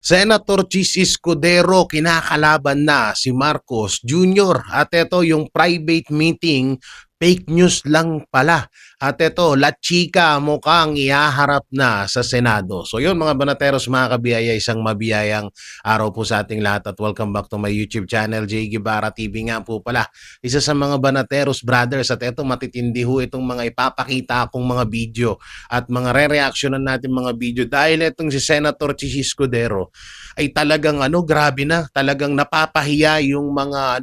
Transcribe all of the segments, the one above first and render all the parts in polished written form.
Senator Chis Escudero kinakalaban na si Marcos Jr. At ito yung private meeting, fake news lang pala. At ito, La Chica mukhang ihaharap na sa Senado. So yun mga banateros, mga kabiyaya, isang mabiyayang araw po sa ating lahat at welcome back to my YouTube channel, J. Guevara TV nga po pala. Isa sa mga banateros brothers at ito matitindi ho itong mga ipapakita akong mga video at mga re-reactionan natin mga video dahil itong si Senator Chis Escudero ay talagang grabe na, talagang napapahiya yung mga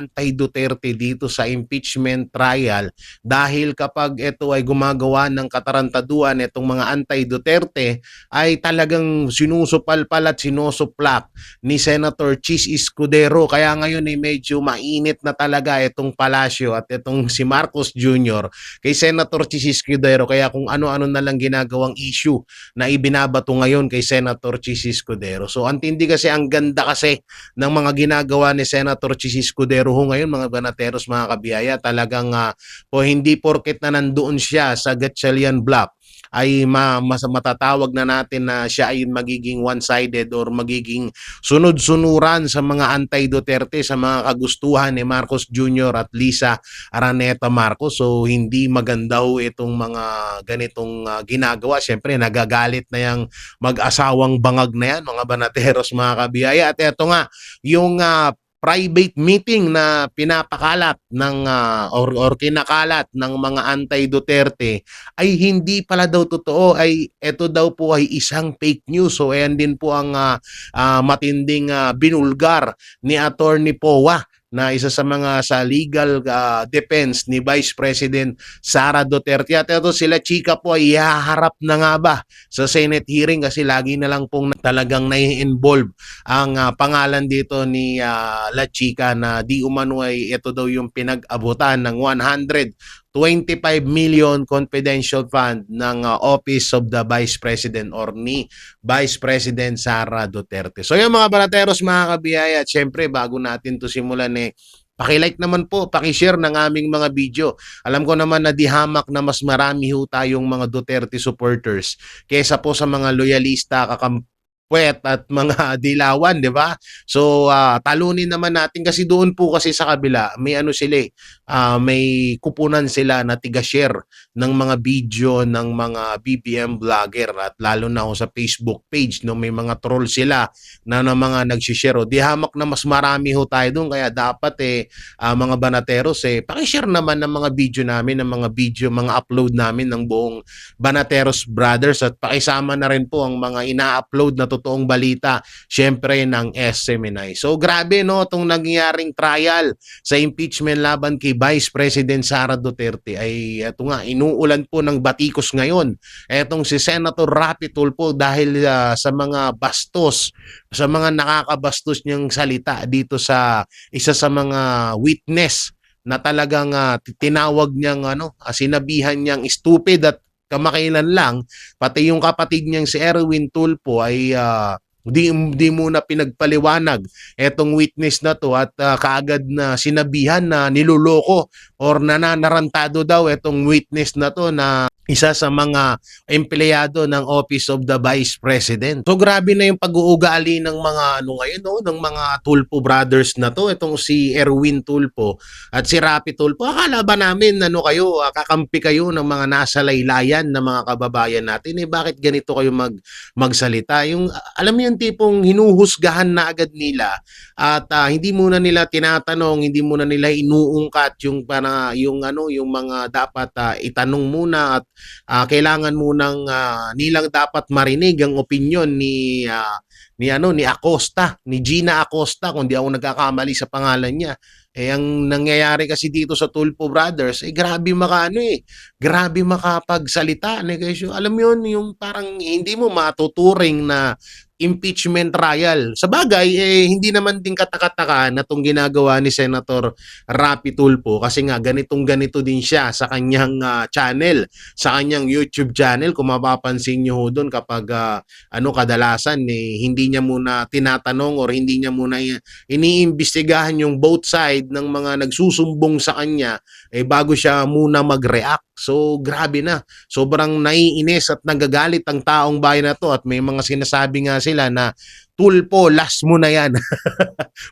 anti-Duterte dito sa impeachment trial dahil kapag ito ay gumagawa ng katarantaduan itong mga anti-Duterte ay talagang sinusupalpal at sinusuplak ni Senator Chis Escudero. Kaya ngayon ay medyo mainit na talaga itong palasyo at itong si Marcos Jr. kay Senator Chis Escudero, kaya kung ano-ano na lang ginagawang issue na ibinabato ngayon kay Senator Chis Escudero. So antindi kasi, ang ganda kasi ng mga ginagawa ni Senator Chis Escudero ho ngayon mga banateros, mga kabiyaya. Talagang po hindi porket na nandoon siya sa Gatchalian Block ay matatawag na natin na siya ay magiging one-sided or magiging sunod-sunuran sa mga anti-Duterte, sa mga kagustuhan ni Marcos Jr. at Lisa Araneta Marcos. So hindi maganda ho itong mga ganitong ginagawa. Siyempre nagagalit na yung mag-asawang bangag na yan mga banateros, mga kabiyaya. At eto nga yung private meeting na pinapakalat ng or kinakalat ng mga anti-Duterte ay hindi pala daw totoo, ay ito daw po ay isang fake news. So ayan din po ang matinding binulgar ni Attorney Powa na isa sa mga sa legal defense ni Vice President Sara Duterte. At ito sila Chika po ay ihaharap na nga ba sa Senate hearing kasi lagi na lang pong talagang nai-involve ang pangalan dito ni La Chica na di umano ay ito daw yung pinag-abutan ng 125 million confidential fund ng Office of the Vice President or ni Vice President Sara Duterte. So yung mga banateros, mga kabiyaya, at syempre bago natin to simulan paki-like naman po, paki-share ng aming mga video. Alam ko naman na di hamak na mas marami ho tayong mga Duterte supporters kaysa po sa mga loyalista, puwet at mga dilawan, di ba? So talunin naman natin kasi doon po kasi sa kabila may sila may kupunan sila na tiga-share ng mga video ng mga BBM vlogger at lalo na sa Facebook page, no, may mga troll sila na mga nagshi-share. Di hamak na mas marami ho tayo doon, kaya dapat mga banateros paki-share naman ng mga video namin, ng mga video, mga upload namin ng buong Banateros Brothers at pakisama na rin po ang mga ina-upload na totoong balita, syempre ng SMNI. So grabe no, itong nangyayaring trial sa impeachment laban kay Vice President Sara Duterte ay ito nga, inuulan po ng batikos ngayon. Etong si Senator Rapi Tulfo dahil sa mga bastos, sa mga nakakabastos niyang salita dito sa isa sa mga witness na talagang tinawag niyang sinabihan niyang stupid at kamakailan lang, pati yung kapatid niyang si Erwin Tulfo ay di muna pinagpaliwanag etong witness na to at kaagad na sinabihan na niloloko or nananarantado daw etong witness na to na isa sa mga empleyado ng Office of the Vice President. So grabe na yung pag-uugali ng mga ngayon, no, ng mga Tulfo brothers na to, itong si Erwin Tulfo at si Rapi Tulfo. Akala ba namin kayo, kakampi kayo ng mga nasa laylayan na mga kababayan natin? Bakit ganito kayo magsalita? Yung alam mo yung tipong hinuhusgahan na agad nila at hindi muna nila tinatanong, hindi muna nila inuungkat yung yung mga dapat itanong muna at kailangan munang nilang dapat marinig ang opinyon ni Acosta, ni Gina Acosta kung di ako nagkakamali sa pangalan niya. Ang nangyayari kasi dito sa Tulfo Brothers, grabe grabe makapagsalita. Alam mo yun, yung parang hindi mo matuturing na impeachment trial. Sa bagay, hindi naman din katakataka na itong ginagawa ni Senator Rapi Tulfo kasi nga ganitong-ganito din siya sa kanyang channel, sa kanyang YouTube channel. Kung mapapansin nyo doon kapag kadalasan hindi niya muna tinatanong or hindi niya muna iniimbestigahan yung both side ng mga nagsusumbong sa kanya bago siya muna mag-react. So grabe na, sobrang naiinis at nagagalit ang taong bayan na 'to at may mga sinasabi nga sila na, "Tulfo, last mo na 'yan."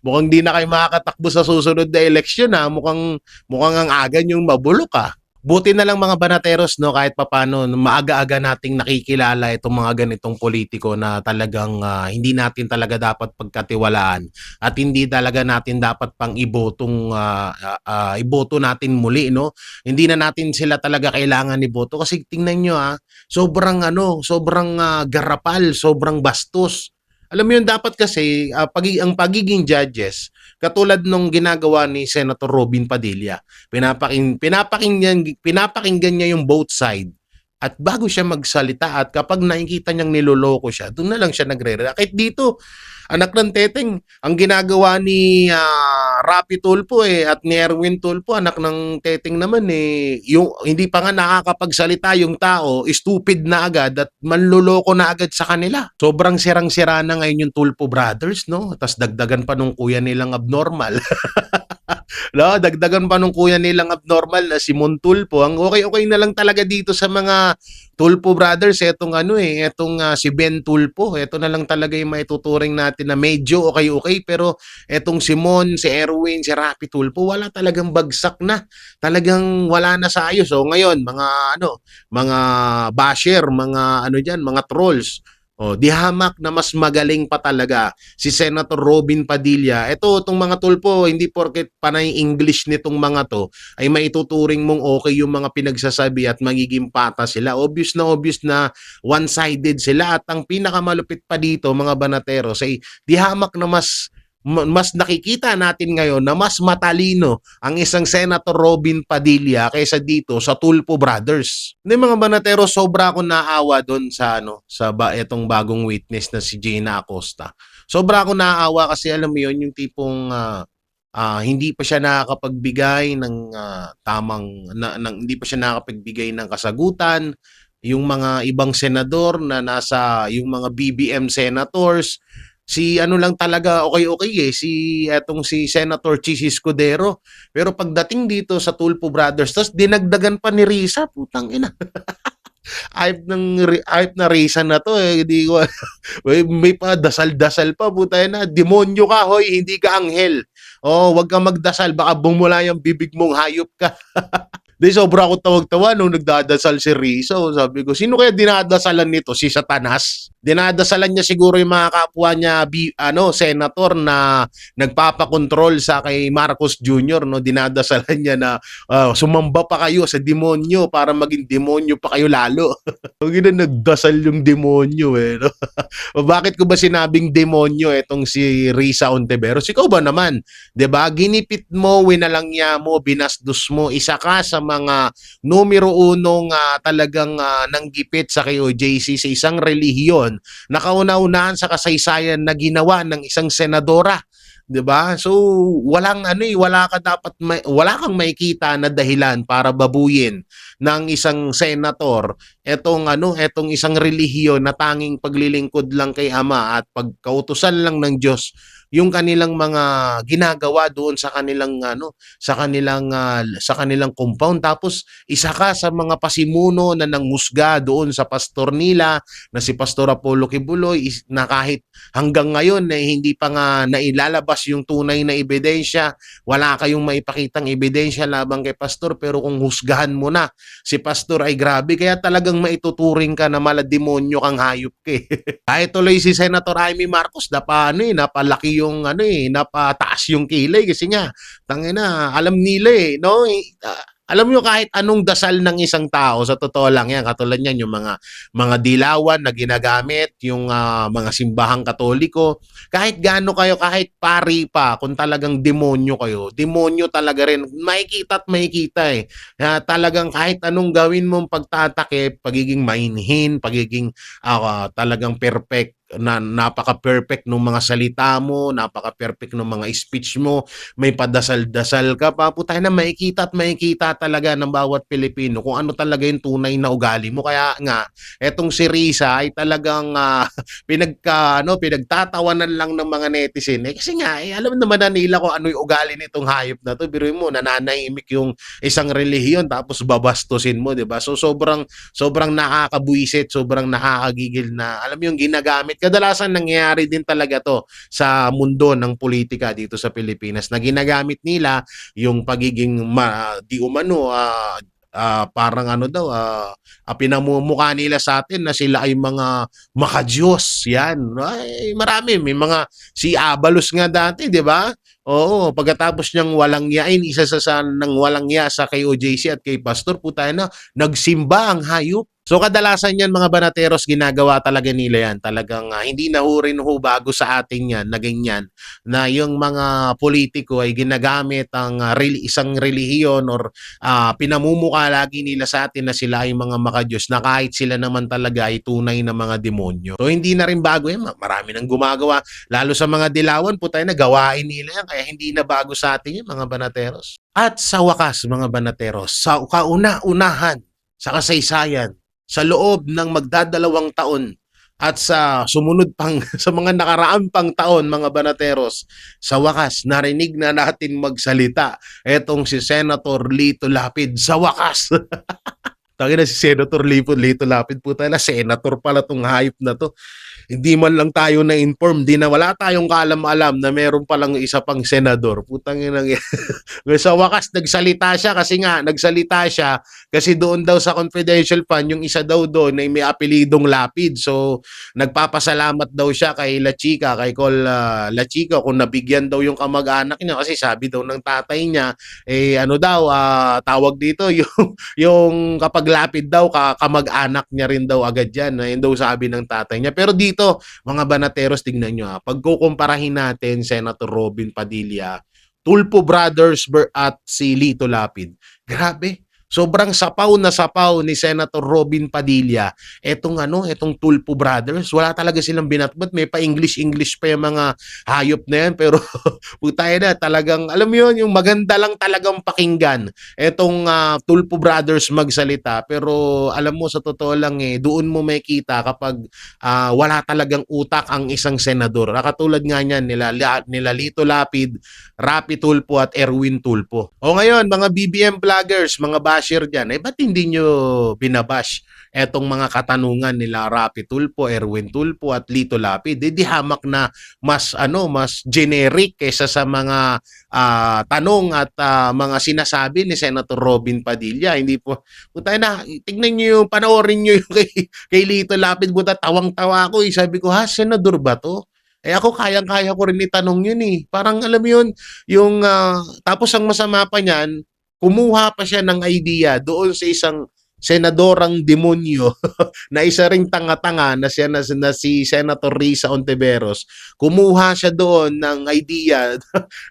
Mukhang 'di na kayo makakatakbo sa susunod na eleksyon, mukhang mukhang ang aga niyong mabulok, Buti na lang mga banateros 'no, kahit papaano maaga-aga nating nakikilala itong mga ganitong politiko na talagang, hindi natin talaga dapat pagkatiwalaan at hindi talaga natin dapat pang iboto natin muli 'no. Hindi na natin sila talaga kailangan iboto kasi tingnan niyo, sobrang ano, sobrang, garapal, sobrang bastos. Alam mo 'yun, dapat kasi, ang pagiging judges katulad nung ginagawa ni Senator Robin Padilla. Pinapakinggan niya yung both side at bago siya magsalita at kapag nakikita niyang niloloko siya, doon na lang siya nagre-react. Kahit dito, anak ng teteng, ang ginagawa ni Rapi Tulfo at ni Erwin Tulfo, anak ng teteng naman yung hindi pa nga nakakapagsalita yung tao, stupid na agad at manloloko na agad sa kanila. Sobrang sirang-sira na ngayon yung Tulfo brothers, no? Tapos dagdagan pa nung kuya nilang abnormal. No, dagdagan pa nung kuya nilang abnormal na si Mon Tulfo. Ang okay-okay na lang talaga dito sa mga Tulfo brothers, etong si Ben Tulfo. Ito na lang talaga yung maituturing natin na medyo okay-okay, pero etong si Mon, si Erwin, si Rapi Tulfo, wala talagang bagsak na. Talagang wala na sa ayos. So ngayon, mga basher, mga mga trolls, di hamak na mas magaling pa talaga si Senator Robin Padilla. Itong mga Tulfo, hindi porket panay English nitong mga to, ay maituturing mong okay yung mga pinagsasabi at magiging patas sila. Obvious na one-sided sila. At ang pinakamalupit pa dito, mga banateros, ay di hamak na mas nakikita natin ngayon na mas matalino ang isang Senator Robin Padilla kaysa dito sa Tulfo brothers. Hindi mga banatero, sobra akong naawa doon sa etong bagong witness na si Gina Acosta. Sobra akong naawa kasi alam mo yon yung tipong hindi pa siya nakakapagbigay ng hindi pa siya nakakapagbigay ng kasagutan. Yung mga ibang senador na yung mga BBM senators, si ano lang talaga okay si Senator Chis Escudero. Pero pagdating dito sa Tulfo brothers, tapos dinagdagan pa ni Risa, putang ina. Ayop na Risa na to, hindi ko may pa dasal-dasal pa, putay na, demonyo ka hoy, hindi ka anghel. Wag kang magdasal, baka bumula yung bibig mong, hayop ka. Di sobra ako tawag-tawa nung nagdadasal si Rizzo. Sabi ko, sino kaya dinadasalan nito? Si Satanas? Dinadasalan niya siguro yung mga kapwa niya senator na nagpapakontrol sa kay Marcos Jr. no, dinadasalan niya na sumamba pa kayo sa demonyo para maging demonyo pa kayo lalo. Huwag na nagdasal yung demonyo no? Bakit ko ba sinabing demonyo etong si Risa Ontiveros? Ikaw ba naman? 'Di ba? Ginipit mo, winalangya mo, binasdos mo, isa ka sa mga numero unong talagang nanggipit sa KOJC sa isang relihiyon na kauna-unahan sa kasaysayan na ginawa ng isang senadora. 'Di ba? So wala kang makikita na dahilan para babuyin ng isang senator etong isang relihiyon na tanging paglilingkod lang kay Ama at pagkautusan lang ng Diyos yung kanilang mga ginagawa doon sa kanilang sa kanilang compound. Tapos isa ka sa mga pasimuno na nanghusga doon sa pastor nila na si Pastor Apollo Kibuloy na kahit hanggang ngayon hindi pa nga nailalabas yung tunay na ebidensya, wala kayong maipakitang ebidensya labang kay pastor, pero kung husgahan mo na si pastor ay grabe, kaya talagang maituturing ka na malademonyo kang hayop ka. Kahit tuloy si Senator Amy Marcos napalaki yung napataas yung kilay kasi nga tangina alam nila no. Alam nyo, kahit anong dasal ng isang tao, sa totoo lang yan, katulad yan, yung mga dilawan na ginagamit, yung mga simbahang katoliko, kahit gaano kayo, kahit pari pa, kung talagang demonyo kayo, demonyo talaga rin, makikita at makikita talagang kahit anong gawin mong pagtatakip, pagiging mainhin, pagiging talagang na napaka-perfect ng mga salita mo, napaka-perfect ng mga speech mo, may padasal-dasal ka pa, putang ina makikita at makikita talaga ng bawat Pilipino kung ano talaga yung tunay na ugali mo. Kaya nga, etong si Risa ay talagang pinagtatawanan lang ng mga netizen. Kasi nga, alam naman na nila kung ano yung ugali nitong hayop na to. Biruin mo, nananahimik yung isang relihiyon tapos babastusin mo, 'di ba? So sobrang nakakabuisit, sobrang nakakagigil na alam mo yung ginagamit. Kadalasan nangyayari din talaga to sa mundo ng politika dito sa Pilipinas na ginagamit nila yung pagiging di umano parang ano daw pinamumukha nila sa atin na sila ay mga makadiyos yan. Ay, marami may mga si Abalos nga dati, 'di ba? Oo, pagkatapos niyang walang yain, isa sa nang walang ya sa kay OJC at kay Pastor, puta na, nagsimba ang hayop. So kadalasan yan mga banateros, ginagawa talaga nila yan. Talagang hindi na ho rin ho bago sa atin yan na ganyan. Na yung mga politiko ay ginagamit ang isang relihiyon or pinamumukha lagi nila sa atin na sila ay mga makadiyos na kahit sila naman talaga ay tunay na mga demonyo. So hindi na rin bago yan. Marami nang gumagawa. Lalo sa mga dilawan, putay na gawain nila yan. Kaya hindi na bago sa atin yan mga banateros. At sa wakas mga banateros, sa kauna-unahan, sa kasaysayan, sa loob ng magdadalawang taon at sa sumunod pang sa mga nakaraang pang taon mga banateros, sa wakas narinig na natin magsalita etong si Senator Lito Lapid sa wakas. Tangina si Senator Lito Lapid, puta na senator pala tong hayop na to. Hindi man lang tayo na-inform, di na wala tayong kaalam-alam na meron palang isa pang senador. Putang ina. Sa wakas nagsalita siya kasi doon daw sa confidential fund yung isa daw doon ay may apelidong Lapid. So nagpapasalamat daw siya kay La Chica, kay Col La Chica kung nabigyan daw yung kamag-anak niya kasi sabi daw ng tatay niya ano daw tawag dito yung kapag Lapid daw kamag-anak niya rin daw agad yan. Yun daw sabi ng tatay niya. Pero dito, mga banateros, tignan nyo pagkukumparahin natin Senator Robin Padilla, Tulfo Brothers at si Lito Lapid. Grabe. Sobrang sapaw na sapaw ni Senator Robin Padilla. Etong Tulfo Brothers, wala talaga silang binatbat. May pa-English pa yung mga hayop na yan. Pero putay na, talagang, alam mo yun, yung maganda lang talagang pakinggan. Etong Tulfo Brothers magsalita. Pero alam mo, sa totoo lang doon mo makita kapag wala talagang utak ang isang senador. Katulad nga niyan, nila Lito Lapid, Rapi Tulfo at Erwin Tulfo. O ngayon, mga BBM vloggers, mga basher dyan, ba't hindi nyo binabash etong mga katanungan nila Rapi Tulfo, Erwin Tulfo at Lito Lapid? Di hamak na mas generic kaysa sa mga tanong at mga sinasabi ni Senator Robin Padilla. Hindi po, tayo na, tignan nyo yung, panoorin nyo yung kay Lito Lapid, buta tawang-tawa ako. Sabi ko, senador ba to? Ako kayang-kaya ko rin itanong yun Parang alam mo yun, yung tapos ang masama pa niyan, kumuha pa siya ng idea doon sa isang senadorang demonyo na isa ring tanga-tanga na si Senator Risa Ontiveros. Kumuha siya doon ng idea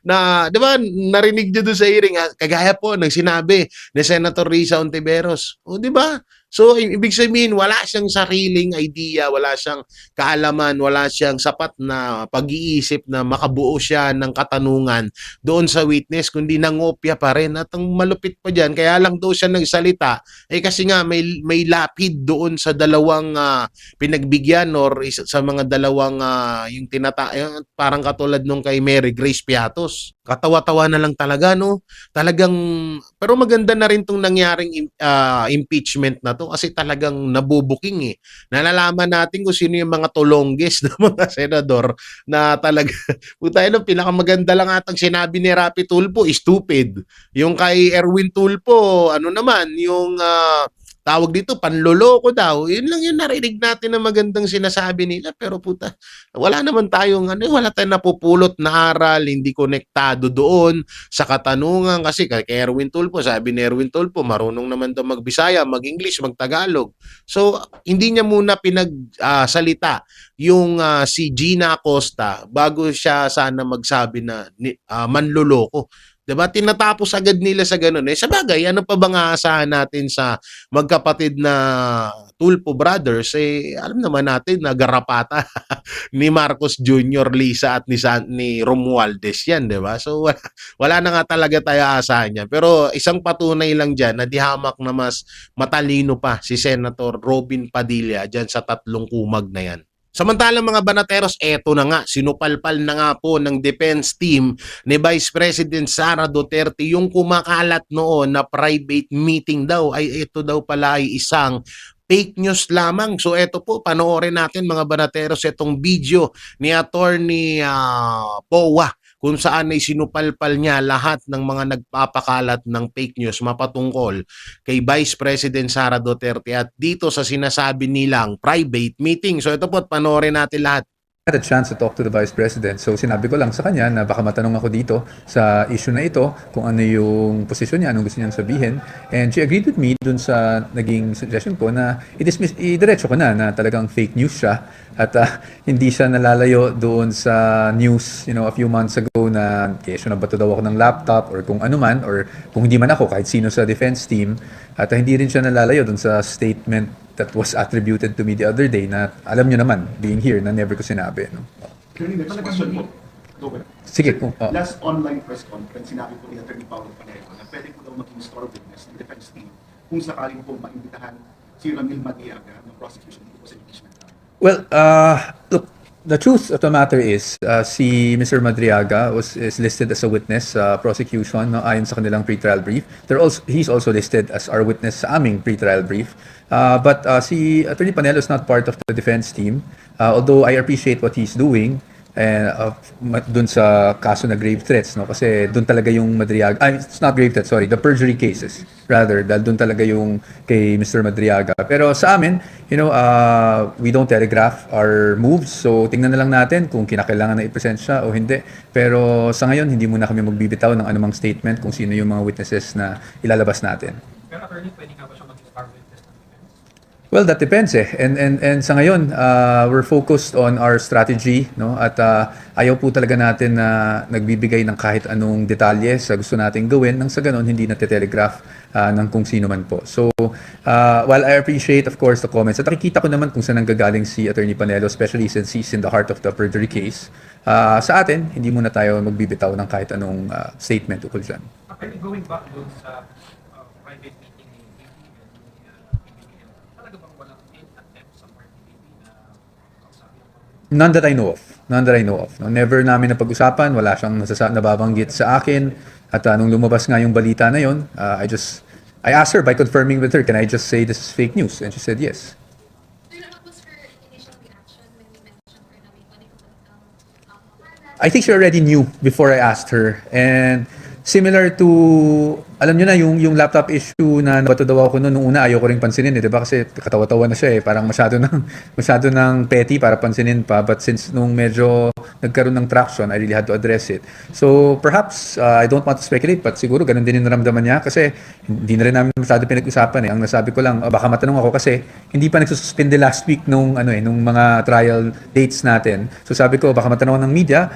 na, di ba, narinig niyo doon sa hearing, kagaya po ng sinabi ni Senator Risa Ontiveros. O, di ba? So, ibig sabihin, wala siyang sariling idea, wala siyang kaalaman, wala siyang sapat na pag-iisip na makabuo siya ng katanungan doon sa witness, kundi nangopya pa rin. At ang malupit pa dyan, kaya lang daw siya nagsalita, kasi nga may lapid doon sa dalawang pinagbigyan or sa mga dalawang yung parang katulad nung kay Mary Grace Piatos. Katawa-tawa na lang talaga, no? Talagang, pero maganda na rin tong nangyaring impeachment na to kasi talagang nabubuking Nalalaman natin kung sino yung mga tulongges ng mga senador na talaga, tayo no, pinakamaganda lang atang sinabi ni Rapi Tulfo, stupid. Yung kay Erwin Tulfo, ano naman, yung tawag dito, panloloko daw. Yun lang yung narinig natin na magandang sinasabi nila. Pero wala naman tayong, wala tayong napupulot na aral, hindi konektado doon sa katanungan. Kasi kay Erwin Tulfo, sabi ni Erwin Tulfo, marunong naman daw mag-Bisaya, mag-English, mag-Tagalog. So, hindi niya muna pinagsalita yung si Gina Acosta bago siya sana magsabi na manloloko. Diba? Tinatapos agad nila sa ganun. Sa bagay, ano pa bang aasahan natin sa magkapatid na Tulfo Brothers, alam naman natin na garapata ni Marcos Jr., Lisa at ni Romualdez yan, di ba? So wala na nga talaga tayo aasahan yan. Pero isang patunay lang dyan na dihamak na mas matalino pa si Senator Robin Padilla dyan sa tatlong kumag na yan. Samantalang mga banateros, eto na nga, sinupalpal na nga po ng defense team ni Vice President Sara Duterte yung kumakalat noon na private meeting daw ay ito daw pala ay isang fake news lamang. So eto po, panoorin natin mga banateros itong video ni Attorney Powa kung saan ay sinupalpal niya lahat ng mga nagpapakalat ng fake news mapatungkol kay Vice President Sara Duterte at dito sa sinasabi nilang private meeting. So ito po, panoorin natin lahat. Had a chance to talk to the Vice President. So sinabi ko lang sa kanya na baka matanong ako dito sa issue na ito kung ano yung posisyon niya, anong gusto niyang sabihin. And she agreed with me dun sa naging suggestion ko na idiretso ko na talagang fake news siya at hindi siya nalalayo doon sa news, a few months ago na kesyo na ba daw ako ng laptop or kung ano man or kung hindi man ako kahit sino sa defense team at hindi rin siya nalalayo doon sa statement that was attributed to me the other day na alam nyo naman, being here, na never ko sinabi. No? Next question po. Sige. Last online press conference, sinabi po ni Atty. Paolo Paneco na pwede po daw maging star witness ng defense team kung sakaling po maimbitahan si Ramil Madiaga ng prosecution po sa impeachment. Well, look, the truth of the matter is, si Mr. Madriaga is listed as a witness sa prosecution ayon sa kanilang pre-trial brief. He's also listed as our witness sa aming pre-trial brief. But si Attorney Panelo is not part of the defense team. Although I appreciate what he's doing, dun sa kaso na grave threats, no? Kasi dun talaga yung Madriaga, it's not grave threats, sorry, the perjury cases, rather, dahil dun talaga yung kay Mr. Madriaga. Pero sa amin, we don't telegraph our moves, so tingnan na lang natin kung kinakailangan na i-present siya o hindi. Pero sa ngayon, hindi muna kami magbibitaw ng anumang statement kung sino yung mga witnesses na ilalabas natin. Pero attorney, pwede nga ba siya mag-star witness ng defense? Well, that depends eh. And sa ngayon, we're focused on our strategy, no? At ayaw po talaga natin na nagbibigay ng kahit anong detalye sa gusto nating gawin nang sa ganon hindi na-telegraph ng kung sino man po. So, while I appreciate of course the comments at nakikita ko naman kung saan nanggagaling si Attorney Panelo, especially since he's in the heart of the perjury case, sa atin, hindi muna tayo magbibitaw ng kahit anong statement ukol dyan. Okay, going back doon sa private meeting ni PBBM, talaga bang walang attempt sa part ni PBB na kausapin ang None that I know of. None that I know of. No? Never namin napag-usapan, wala siyang nababanggit sa akin. At nung lumabas nga yung balita na yon, I asked her by confirming with her, can I just say this is fake news? And she said yes. What was her initial reaction when you mentioned her na may connect I think she already knew before I asked her. And similar to, alam nyo na, yung laptop issue na nabato daw ako noon, nung una ayaw ko rin pansinin, di ba? Kasi katawa-tawa na siya eh. Parang masyado ng petty para pansinin pa. But since nung medyo nagkaroon ng traction, I really had to address it. So perhaps, I don't want to speculate, but siguro ganun din yung naramdaman niya kasi hindi na rin namin masyado pinag-usapan eh. Ang nasabi ko lang, baka matanong ako kasi hindi pa nagsususpende last week nung mga trial dates natin. So sabi ko, baka matanong ako ng media,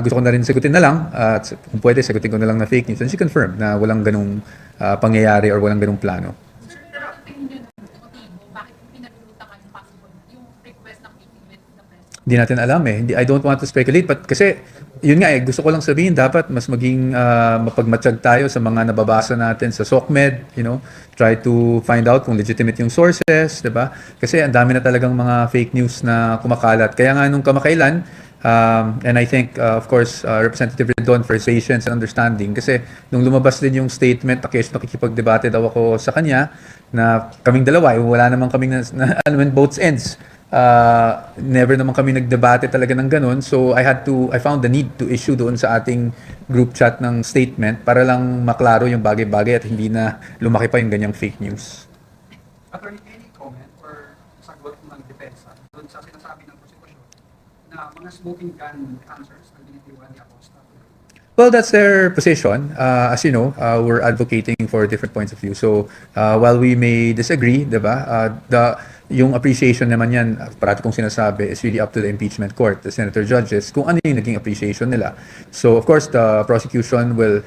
gusto ko na rin sagutin na lang, at kung pwede, sagutin ko na lang na fake news. And she confirmed na walang ganung pangyayari or walang ganung plano. Sir, pero ang tingin nyo ng motibo, bakit pinag-urutan kayo possible yung request ng meeting with the president? Hindi natin alam eh. I don't want to speculate, but kasi yun nga eh, gusto ko lang sabihin, dapat mas maging mapagmatsyag tayo sa mga nababasa natin sa SOCMED, try to find out kung legitimate yung sources, di ba? Kasi ang dami na talagang mga fake news na kumakalat. Kaya nga nung kamakailan, and I think, of course, Representative Redon for his patience and understanding. Kasi nung lumabas din yung statement, nakikipag-debate daw ako sa kanya na kaming dalawa, wala naman kaming both ends. Never naman kami nagdebate talaga ng ganun. So I found the need to issue doon sa ating group chat ng statement para lang maklaro yung bagay-bagay at hindi na lumaki pa yung ganyang fake news. Attorney, any comment or sagot ng depensa doon sa sinasabi ng prosecution na mga smoking gun answers ang binitiwan ni Acosta? Well, that's their position. As you know, we're advocating for different points of view. So, while we may disagree, diba, yung appreciation naman yan, parati kong sinasabi, is really up to the impeachment court, the senator judges, kung ano yung naging appreciation nila. So, of course, the prosecution will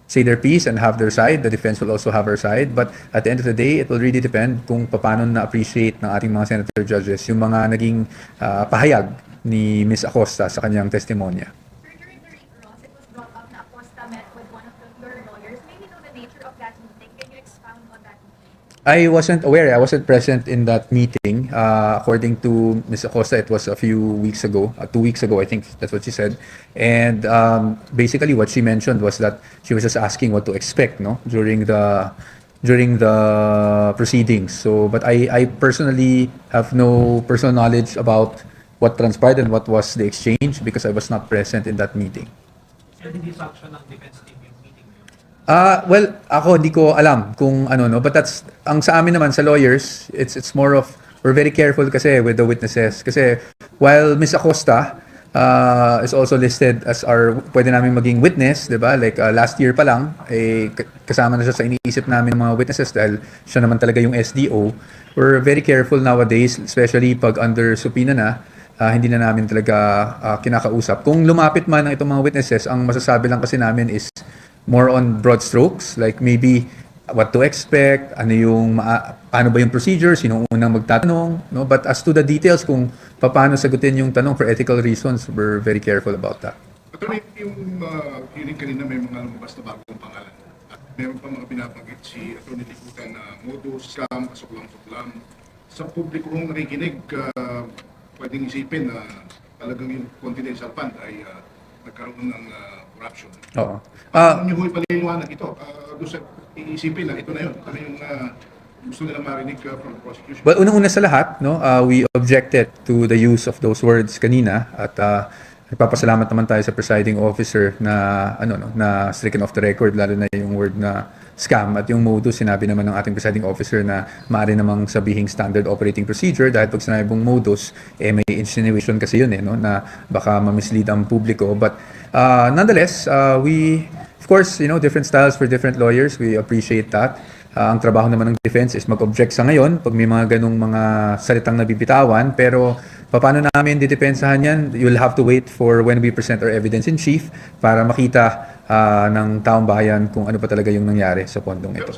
say their piece and have their side. The defense will also have her side. But at the end of the day, it will really depend kung paano na-appreciate ng ating mga senator judges yung mga naging pahayag ni Ms. Acosta sa kanyang testimonya. Sir, during the recross, it was brought up na Acosta met with one of your lawyers. May we know the nature of that meeting? Can you expound on that meeting? I wasn't aware. I wasn't present in that meeting. According to Ms. Acosta, it was a few weeks ago, 2 weeks ago, I think that's what she said. And basically, what she mentioned was that she was just asking what to expect, no, during the proceedings. So, but I personally have no personal knowledge about what transpired and what was the exchange because I was not present in that meeting. And hindi sanction ng defense team yung meeting na yun. Well, ako hindi ko alam kung ano, no, but that's ang sa amin naman sa lawyers, it's more of we're very careful kasi with the witnesses kasi while Ms. Acosta is also listed as our pwede namin maging witness, 'di ba? Like last year pa lang kasama na siya sa iniisip namin ng mga witnesses dahil siya naman talaga yung SDO. We're very careful nowadays, especially pag under subpoena na. Hindi na namin talaga kinakausap. Kung lumapit man ng itong mga witnesses, ang masasabi lang kasi namin is more on broad strokes, like maybe what to expect, paano ba yung procedure, sino unang magtatanong, no? But as to the details kung paano sagutin yung tanong for ethical reasons, we're very careful about that. Attorney, yung hearing kanina may mga lumabas na bagong pangalan. At meron pa mga binabanggit si Attorney Liputan na modus, scam, asuklam-suklam. Sa publiko kong nakikinig, pwedeng isipin na talagang yung confidential fund ay nagkaroon ng corruption. Oo. Ano niyo ho'y paliliwanag ito? Gusto iisipin na ito na yun. Ito na yung gusto nila marinig from the prosecution. Well, unang-una sa lahat, no, we objected to the use of those words kanina at nagpapasalamat naman tayo sa presiding officer na na stricken off the record lalo na yung word na scam at yung modus sinabi naman ng ating presiding officer na maaari namang sabihing standard operating procedure dahil pag sinabi mong modus may insinuation kasi yun no na baka ma-mislead ang publiko but nonetheless we of course different styles for different lawyers, we appreciate that. Ang trabaho naman ng defense is mag-object sa ngayon pag may mga ganong mga salitang nabibitawan pero paano namin didepensahan yan, you'll have to wait for when we present our evidence in chief para makita ng taong bayan kung ano pa talaga yung nangyari sa pondong ito.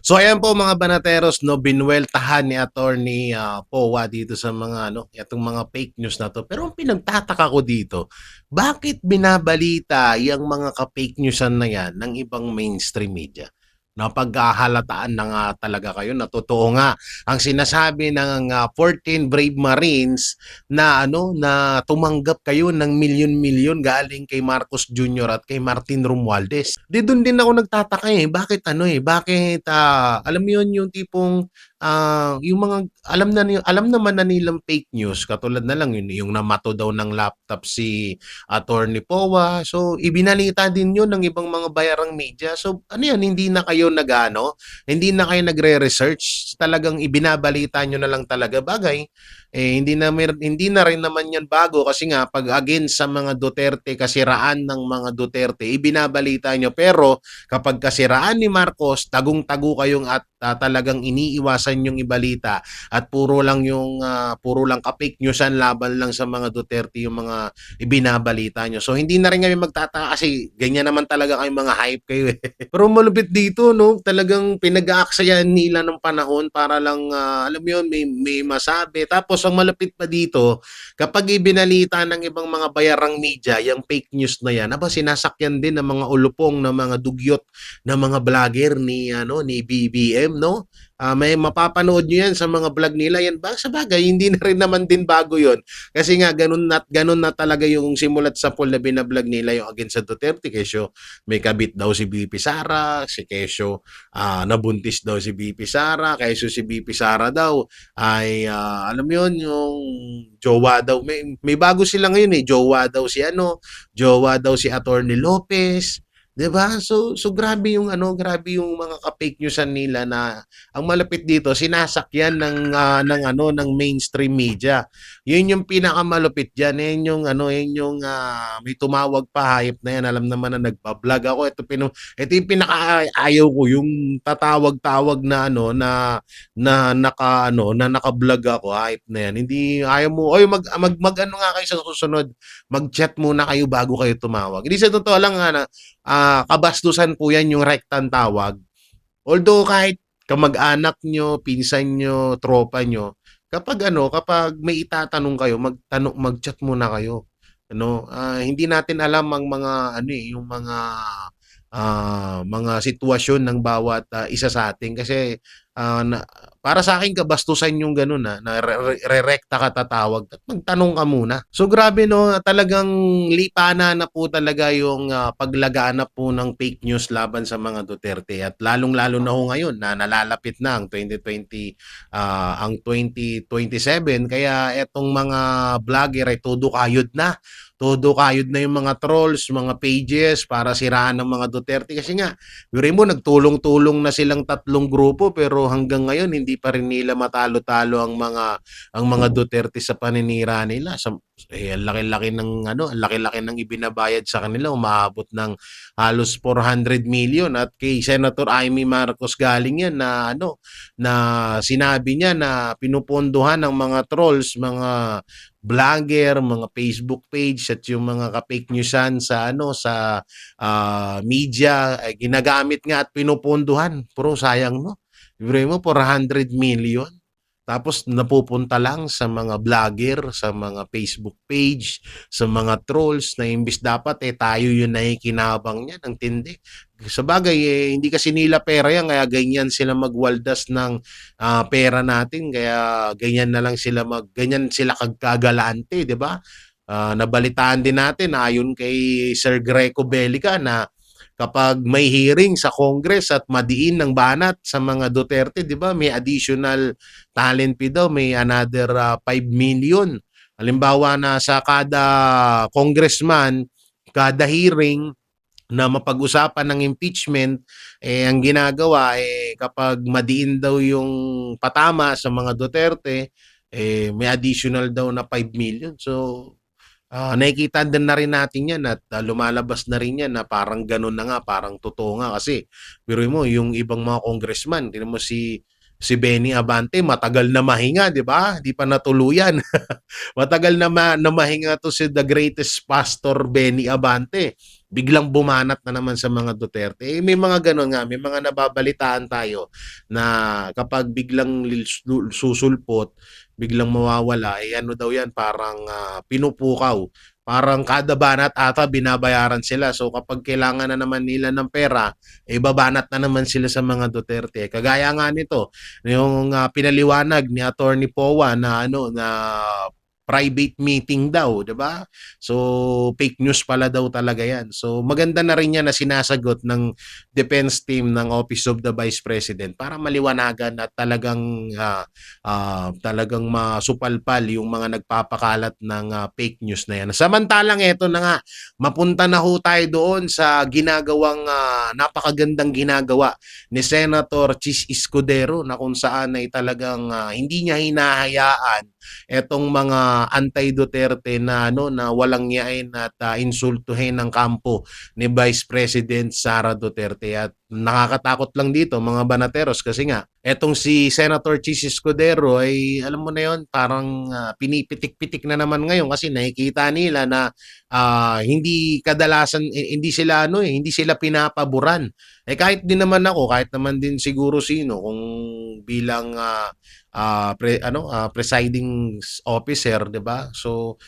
So ayan po mga banateros, no, binweltahan ni Attorney Powa dito sa mga itong mga fake news na to. Pero ang pinagtataka ko dito, bakit binabalita yung mga ka-fake newsan na yan ng ibang mainstream media? Napagkahalataan na nga talaga kayo na totoo nga ang sinasabi ng 14 Brave Marines na na tumanggap kayo ng milyon-milyon galing kay Marcos Jr. at kay Martin Romualdez. Di doon din ako nagtataka bakit bakit alam mo yun yung tipong yung mga alam naman na nilang fake news katulad na lang yung namato daw ng laptop si Attorney Powa. So ibinalita din yun ng ibang mga bayarang media. So hindi na kayo hindi na kayo nagre-research, talagang ibinabalita nyo na lang talaga bagay. Hindi na rin naman yan bago kasi nga pag against sa mga Duterte, kasiraan ng mga Duterte, ibinabalita nyo. Pero kapag kasiraan ni Marcos, tagong-tago kayong at talagang iniiwasan yung ibalita at puro lang ka-fake newsan laban lang sa mga Duterte yung mga ibinabalita nyo. So hindi na rin kami magtataka kasi ganyan naman talaga kayong mga hype kayo Pero malupit dito, no? Talagang pinag-aaksayan nila ng panahon para lang alam mo yun, may masabi. Tapos ang malapit pa dito, kapag ibinalita ng ibang mga bayarang media, yung fake news na yan, sinasakyan din ng mga ulupong, ng mga dugyot, ng mga vlogger ni BBM, no? May mapapanood nyo yan sa mga vlog nila yan. Sa bagay, hindi na rin naman din bago yon. Kasi nga, ganun na talaga yung simulat sa pool na binablog nila yung against sa Duterte. Kesyo, may kabit daw si BP Sara. Si Kesyo, nabuntis daw si BP Sara. Kesyo si BP Sara daw ay, alam mo yun, yung jowa daw. May bago sila ngayon jowa daw si Attorney Lopez. 'Di ba? So grabe yung mga ka-fake newsan nila na ang malapit dito sinasakyan ng mainstream media. 'Yun yung pinakamalupit diyan. Yun yung may tumawag pa hype na yan. Alam naman na nagba-vlog ako. Ito yung pinakaayaw ko yung tatawag-tawag na naka-vlog ako, hype na yan. Hindi ayaw mo, mag nga kayo sa susunod. Mag-chat muna kayo bago kayo tumawag. Hindi sa totoo lang kabastusan po yan yung rektang tawag. Although kahit kamag-anak nyo, pinsan nyo, tropa nyo, kapag may itatanong kayo, mag-chat muna kayo. Ano, hindi natin alam ang yung mga sitwasyon ng bawat isa sa atin kasi para sa akin kabastusan yung ganun na re-rekta ka tatawag at magtanong ka muna. So grabe no, talagang lipana na po talaga yung paglaganap po ng fake news laban sa mga Duterte at lalong-lalo na ho ngayon na nalalapit na ang 2027 kaya etong mga vlogger ay todo kayod na. Todo kayod na yung mga trolls, mga pages para siraan ng mga Duterte kasi nga, yun mo nagtulong-tulong na silang 3 grupo pero hanggang ngayon hindi pa rin nila matalo-talo ang mga Duterte sa paninira nila. Ang laki-laki ng ang laki-laki ng ibinabayad sa kanila, umaabot ng halos 400 million at kay Senator Amy Marcos galing yan na sinabi niya na pinupondohan ng mga trolls, mga vlogger, mga Facebook page at yung mga ka-fake newsan sa media ay ginagamit nga at pinupondohan. Pero sayang no. Ibre mo 400 million. Tapos napupunta lang sa mga vlogger, sa mga Facebook page, sa mga trolls na imbis dapat tayo yung nakikinabang niyan, ang tindi. Sa bagay, hindi kasi nila pera yan, kaya ganyan sila magwaldas ng pera natin, kaya ganyan na lang sila ganyan sila kagkagalante, di ba? Nabalitaan din natin, ayon kay Sir Greco Bellica na kapag may hearing sa Congress at madiin ng banat sa mga Duterte, di ba? May additional talent fee daw, may another 5 million. Halimbawa na sa kada congressman, kada hearing na mapag-usapan ng impeachment, ang ginagawa kapag madiin daw yung patama sa mga Duterte, may additional daw na 5 million. So, nakikita din na rin natin yan at lumalabas na rin yan na parang ganun na nga, parang totoo nga kasi pero mo yung ibang mga congressman, tingnan mo si Benny Abante matagal na mahinga, di ba? Di pa natuluyan. Matagal na mahinga to si the greatest pastor Benny Abante. Biglang bumanat na naman sa mga Duterte. May mga ganun nga, may mga nababalitaan tayo na kapag biglang susulpot, biglang mawawala, ano daw yan, parang pinupukaw. Parang kada banat ata binabayaran sila. So kapag kailangan na naman nila ng pera, babanat na naman sila sa mga Duterte. Kagaya nga nito, yung pinaliwanag ni Attorney Powa na na private meeting daw, 'di ba? So fake news pala daw talaga 'yan. So maganda na rin 'yan na sinasagot ng defense team ng Office of the Vice President para maliwanagan at talagang masupalpal yung mga nagpapakalat ng fake news na 'yan. Samantalang ito na nga, mapunta na ho tayo doon sa ginagawang napakagandang ginagawa ni Senator Chis Escudero na kung saan ay talagang hindi niya hinahayaan etong mga anti-Duterte na na walang yain at insultuhin ng kampo ni Vice President Sara Duterte at nakakatakot lang dito mga banateros kasi nga etong si Senator Chis Escudero ay alam mo na yon parang pinipitik-pitik na naman ngayon kasi nakikita nila na hindi kadalasan hindi sila pinapaboran. Kahit din naman ako, kahit naman din siguro sino kung bilang presiding officer, 'di ba? So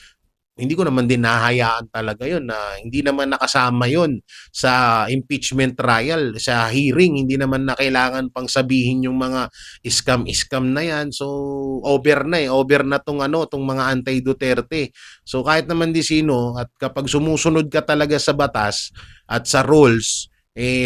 hindi ko naman din nahayaan talaga yon na hindi naman nakasama yon sa impeachment trial, sa hearing, hindi naman na kailangan pang sabihin yung mga scam na yan. So over na tong mga anti-Duterte. So kahit naman di sino at kapag sumusunod ka talaga sa batas at sa rules,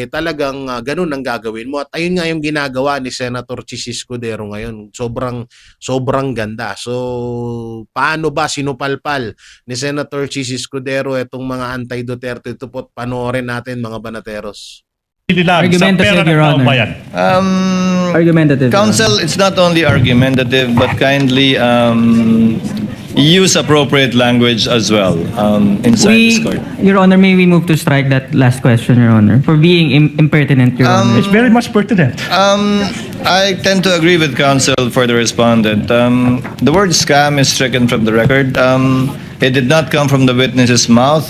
talagang ganun ang gagawin mo. At ayun nga yung ginagawa ni Senator Chis Escudero ngayon. Sobrang ganda. So, paano ba sinupalpal ni Senator Chis Escudero itong mga anti-Duterte? Ito po, panoorin natin mga banateros. Lang sa pera ng taong bayan. Argumentative. Counsel, it's not only argumentative, but kindly use appropriate language as well inside this court. Your Honor, may we move to strike that last question, Your Honor, for being impertinent, Your Honor. It's very much pertinent. I tend to agree with counsel for the respondent. The word scam is stricken from the record. It did not come from the witness's mouth.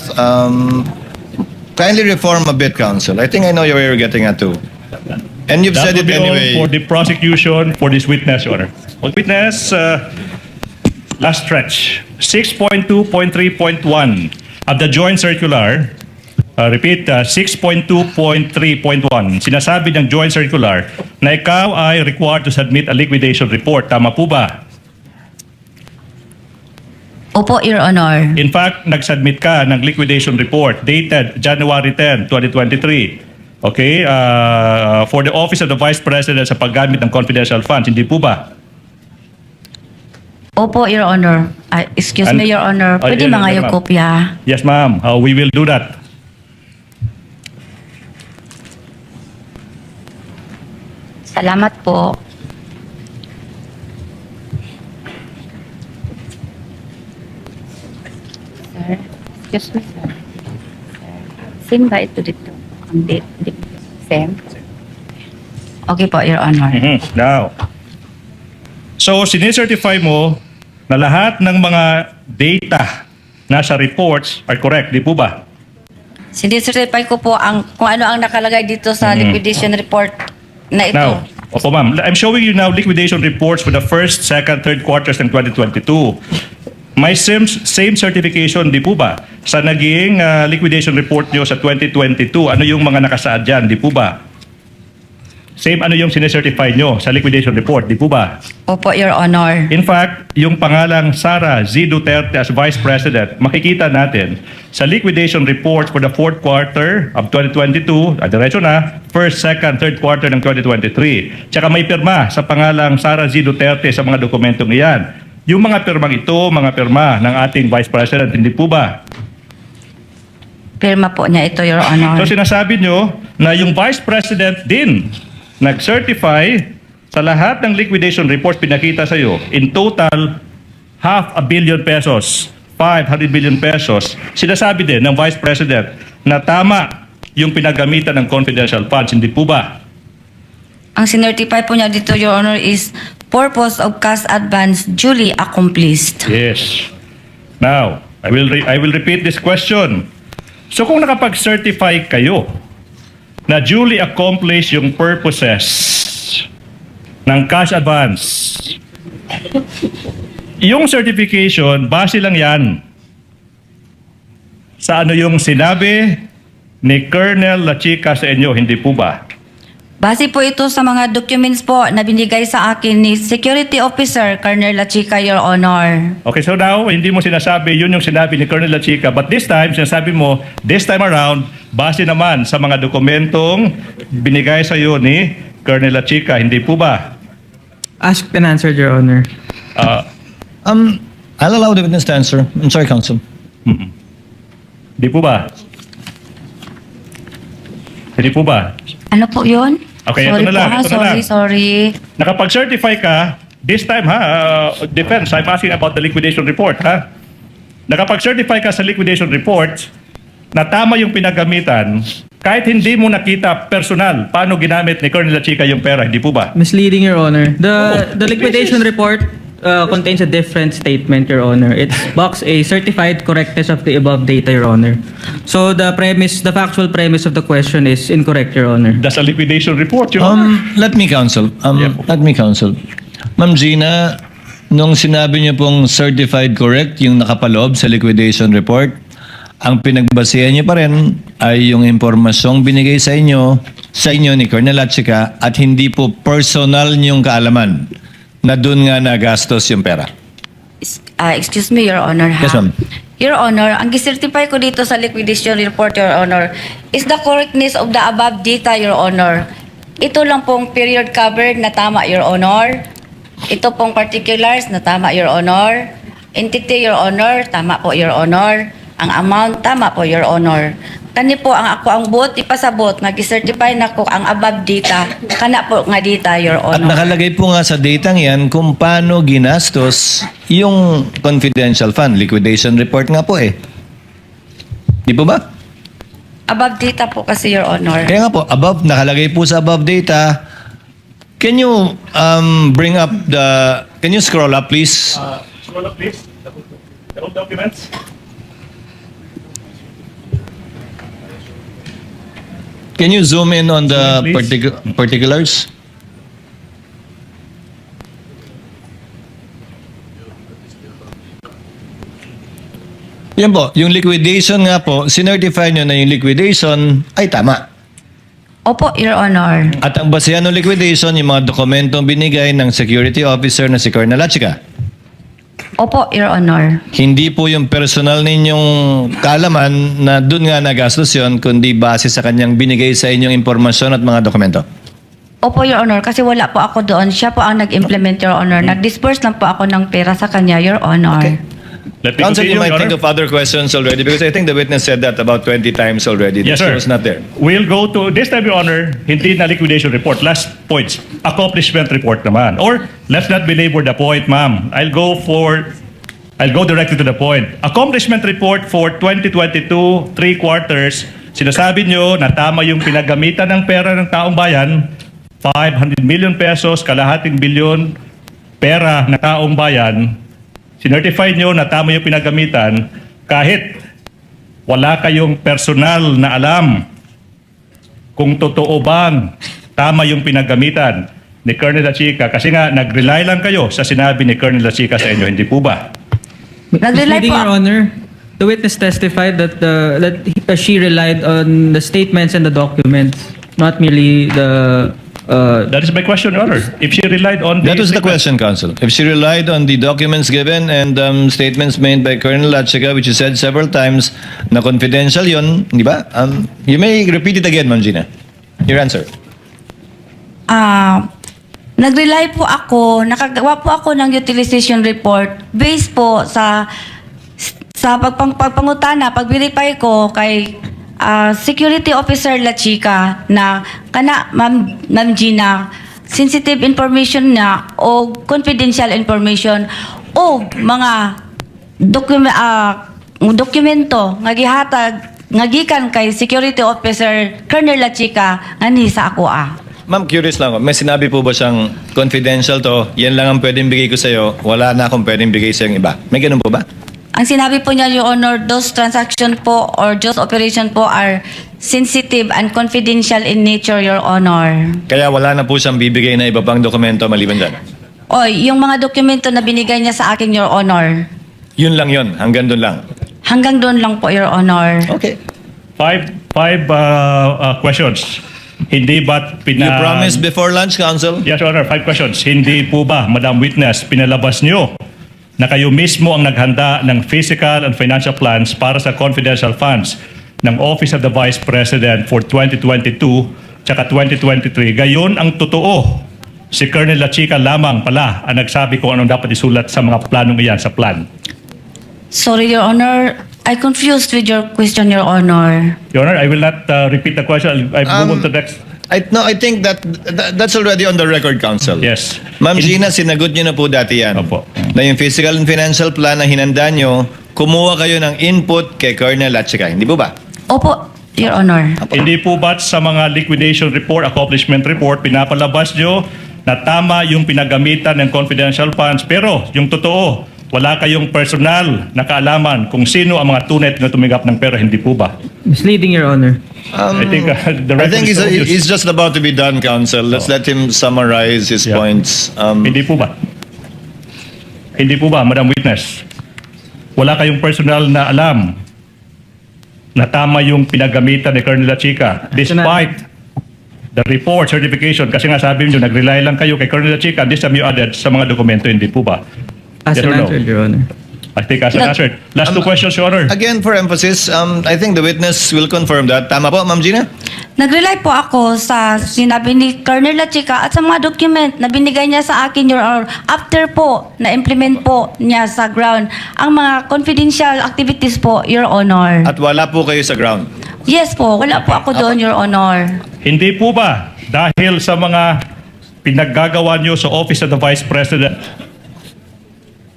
kindly reform a bit, counsel. I think I know where you're getting at too. And you've That said would it be all anyway. for the prosecution for this witness, Your Honor. Witness, last stretch, 6.2.3.1 of the joint circular, repeat, 6.2.3.1, sinasabi ng joint circular na ikaw ay required to submit a liquidation report. Tama po ba? Opo, Your Honor. In fact, nag-submit ka ng liquidation report dated January 10, 2023. Okay? For the Office of the Vice President sa paggamit ng confidential funds. Hindi po ba? Opo, Your Honor. Excuse me, Your Honor. Pwede Yes, mga ma'am. yung kopya. Yes, ma'am. We will do that. Salamat po. Sir, excuse me, sir. Same ba ito dito? Ang date? Same? Okay po, Your Honor. Now, so sinicertify mo na lahat ng mga data nasa reports are correct, di po ba? Sinicertify ko po kung ano ang nakalagay dito sa liquidation report na ito. Now, opo ma'am, I'm showing you now liquidation reports for the first, second, third quarters ng 2022. May same certification, di po ba? Sa naging liquidation report nyo sa 2022, ano yung mga nakasaad dyan, di po ba? Same ano yung sinecertify nyo sa liquidation report, di po ba? Opo, Your Honor. In fact, yung pangalang Sara Z. Duterte as Vice President, makikita natin sa liquidation report for the fourth quarter of 2022, diretso na, first, second, third quarter ng 2023. Tsaka may pirma sa pangalang Sara Z. Duterte sa mga dokumentong iyan. Yung mga pirmang ito, mga pirma ng ating Vice President, hindi po ba? Pirma po niya ito, Your Honor. So sinasabi nyo na yung Vice President din nag-certify sa lahat ng liquidation reports pinakita sa iyo, in total, 500 million pesos, 500 million pesos. Sinasabi din ng Vice President na tama yung pinagamitan ng confidential funds, hindi po ba? Ang sinertify po niya dito, Your Honor, is purpose of cash advance duly accomplished. Yes. Now, I will repeat this question. So kung nakapag-certify kayo na duly accomplish yung purposes ng cash advance, yung certification, base lang yan sa ano yung sinabi ni Colonel Lachica sa inyo, hindi po ba? Base po ito sa mga documents po na binigay sa akin ni Security Officer Colonel Lachica, Your Honor. Okay, so now, hindi mo sinasabi, yun yung sinabi ni Colonel Lachica. But this time, sinasabi mo, this time around, base naman sa mga dokumentong binigay sa iyo ni Colonel Lachica. Hindi po ba? Asked and answered, Your Honor. I'll allow the witness to answer. I'm sorry, counsel. Hindi po ba? Hindi po ba? Ano po yun? Okay, sorry ito na lang, po, ha? ito na lang. Sorry. Nakapag-certify ka, this time defense, I'm asking about the liquidation report, ha? Nakapag-certify ka sa liquidation report na tama yung pinagamitan, kahit hindi mo nakita personal paano ginamit ni Colonel Lachica yung pera, hindi po ba? Misleading, Your Honor. The this liquidation is- report contains a different statement, Your Honor. It's box A, certified correctness of the above data, Your Honor. So the factual premise of the question is incorrect, Your Honor. That's a liquidation report, Your Honor. Let me counsel. Yep. Let me counsel. Ma'am Gina, nung sinabi niyo pong certified correct yung nakapaloob sa liquidation report, ang pinagbasehan niyo pa rin ay yung impormasyong binigay sa inyo ni Colonel Lachica at hindi po personal niyong kaalaman na doon nga nagastos yung pera. Excuse me, Your Honor. Ha? Yes, ma'am. Your Honor, ang gisertify ko dito sa liquidation report, Your Honor, is the correctness of the above data, Your Honor. Ito lang pong period covered na tama, Your Honor. Ito pong particulars na tama, Your Honor. Entity, Your Honor, tama po, Your Honor. Ang amount, tama po, Your Honor. Kani po ang buot ipasabot nga gisertify na ko ang above data kana po nga data, Your At Honor. nakalagay po nga sa datang yan kung paano ginastos yung confidential fund. Liquidation report nga po eh. Di po ba? Above data po kasi, Your Honor. Kaya nga po, above, nakalagay po sa above data. Can you can you scroll up please? Scroll up, please. The whole documents. Can you zoom in on the Please. particulars? Yan po, yung liquidation nga po, sinertify nyo na yung liquidation ay tama. Opo, Your Honor. At ang basehan ng liquidation, yung mga dokumentong binigay ng security officer na si Colonel Lachica. Opo, Your Honor. Hindi po yung personal ninyong kaalaman na dun nga nagastos yun, kundi base sa kanyang binigay sa inyong impormasyon at mga dokumento. Opo, Your Honor, kasi wala po ako doon. Siya po ang nag-implement, Your Honor. Nag-disperse lang po ako ng pera sa kanya, Your Honor. Okay. Let me Counsel, you continue, might Your think Honor. of other questions already because I think the witness said that about 20 times already. Yes, This sir. was not there. We'll go to, this time, Your Honor, hindi na liquidation report. Last points. Accomplishment report naman. Or, let's not belabor the point, ma'am. I'll go directly to the point. Accomplishment report for 2022, 3 quarters. Sinasabi nyo na tama yung pinagamitan ng pera ng taong bayan, 500 million pesos, kalahating bilyon pera na taong bayan. Sinertify nyo na tama yung pinagamitan kahit wala kayong personal na alam kung totoo bang tama yung pinagamitan ni Colonel Lachica. Kasi nga, nag-rely lang kayo sa sinabi ni Colonel Lachica sa inyo, hindi po ba? Nag-rely Misleading, po Your ako. Honor. The witness testified that she relied on the statements and the documents, not merely the. That is my question, Your Honor. If she relied on That was the question, Counsel. If she relied on the documents given and statements made by Colonel Lachica, which you said several times na confidential yun, di ba? You may repeat it again, Ma'am Gina. Your answer. Nag-rely po ako, nakagawa po ako ng utilization report based po sa pagpangutana, pag-verify ko kay Security Officer Lachica na kana Ma'am Gina, sensitive information na o confidential information o mga dokumento nga gihatag nga gikan kay Security Officer Colonel Lachica nga ni sa ako Ma'am, curious lang ako. May sinabi po ba siyang confidential to? Yan lang ang pwedeng bigay ko sa'yo. Wala na akong pwedeng bigay sa iba. May ganun po ba? Ang sinabi po niya, Your Honor, those transaction po or those operation po are sensitive and confidential in nature, Your Honor. Kaya wala na po siyang bibigay na iba pang dokumento maliban dyan. Oy, yung mga dokumento na binigay niya sa akin, Your Honor, Yun lang yun. Hanggang doon lang. hanggang doon lang po, Your Honor. Okay. Five questions. Hindi ba't You promised before lunch, Counsel? Yes, Your Honor. 5 questions. Hindi po ba, Madam Witness, pinalabas nyo na kayo mismo ang naghanda ng physical and financial plans para sa confidential funds ng Office of the Vice President for 2022 tsaka 2023. Gayon ang totoo. Si Colonel Lachica lamang pala ang nagsabi kung anong dapat isulat sa mga planong iyan sa plan. Sorry, Your Honor. I confused with your question, Your Honor. Your Honor, I will not repeat the question. I'll move on to the next. I think that's already on the record, Counsel. Yes. Ma'am Gina, sinagot nyo na po dati yan. Opo. Na yung physical and financial plan na hinanda nyo, kumuha kayo ng input kay Colonel Lachica. Hindi po ba? Opo, Your Honor. Hindi po ba't sa mga liquidation report, accomplishment report, pinapalabas nyo na tama yung pinagamitan ng confidential funds, pero yung totoo, wala kayong personal na kaalaman kung sino ang mga tunay na tumigap ng pera, hindi po ba? Misleading, Your Honor. I think the I record think is obvious. he's just about to be done, Counsel. Let's let him summarize his Yeah. points. Hindi po ba? Hindi po ba, Madam Witness? Wala kayong personal na alam na tama yung pinagamitan ni Colonel Lachica despite the report, certification, kasi nga sabi niyo, nag-rely lang kayo kay Colonel Lachica, this time you added sa mga dokumento, hindi po ba? As Yes an or no? answer, Your Honor. I think as an answer. Last 2 questions, Your Honor. Again, for emphasis, I think the witness will confirm that. Tama po, Ma'am Gina? Nag-rely po ako sa sinabi ni Colonel Lachica at sa mga document na binigay niya sa akin, Your Honor, after po na-implement po niya sa ground ang mga confidential activities po, Your Honor. At wala po kayo sa ground. Yes po, wala po ako doon, Your Honor. Hindi po ba dahil sa mga pinaggagawa niyo sa Office of the Vice President,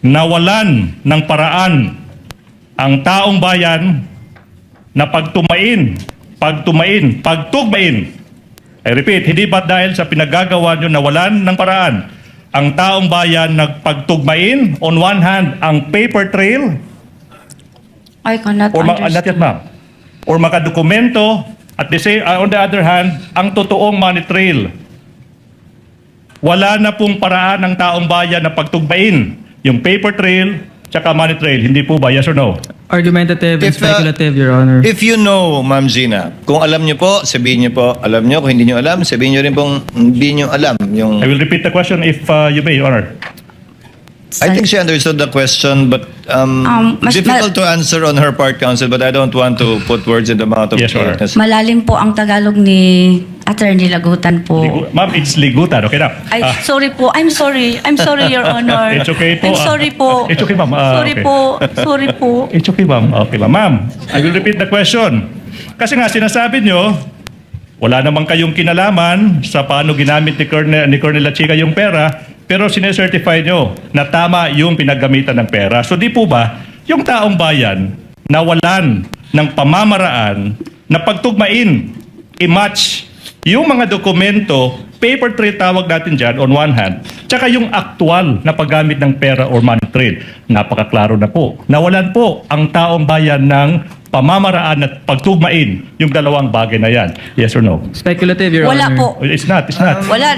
nawalan ng paraan ang taong bayan na pagtugmain. I repeat, hindi ba dahil sa pinaggagawa nyo nawalan ng paraan ang taong bayan nagpagtugmain, on one hand, ang paper trail, I cannot not yet, understand. ma'am, or makadokumento At on the other hand, ang totoong money trail, wala na pong paraan ng taong bayan na pagtugbain yung paper trail tsaka money trail. Hindi po ba? Yes or no? Argumentative and If, speculative, Your Honor. If you know, Ma'am Zina, kung alam niyo po, sabihin niyo po, alam niyo. Kung hindi niyo alam, sabihin niyo rin pong hindi niyo alam. Yung, I will repeat the question if you may, Your Honor. I think she understood the question, but mas- difficult to answer on her part, Counsel, but I don't want to put words in the mouth of Yes, Your Honor. witness. Malalim po ang Tagalog ni Attorney Lagutan po. Ma'am, it's ligutan. Okay na. Ay, sorry po. I'm sorry. I'm sorry, Your Honor. It's okay po. I'm sorry po. It's okay, ma'am. Sorry Okay. po. Sorry po. It's okay, ma'am. Okay, ma'am. Ma'am, I will repeat the question. Kasi nga, sinasabi nyo, wala namang kayong kinalaman sa paano ginamit ni Colonel Lachica yung pera, pero sinecertify nyo na tama yung pinaggamitan ng pera. So di po ba, yung taong bayan nawalan ng pamamaraan na pagtugmain, i-match yung mga dokumento, paper trail tawag natin dyan on one hand, tsaka yung aktual na paggamit ng pera or money trail. Napakaklaro na po. Nawalan po ang taong bayan ng pamamaraan at pagtugmain yung dalawang bagay na yan. Yes or no? Speculative, Your Wala Honor. po. It's not. It's not. Wala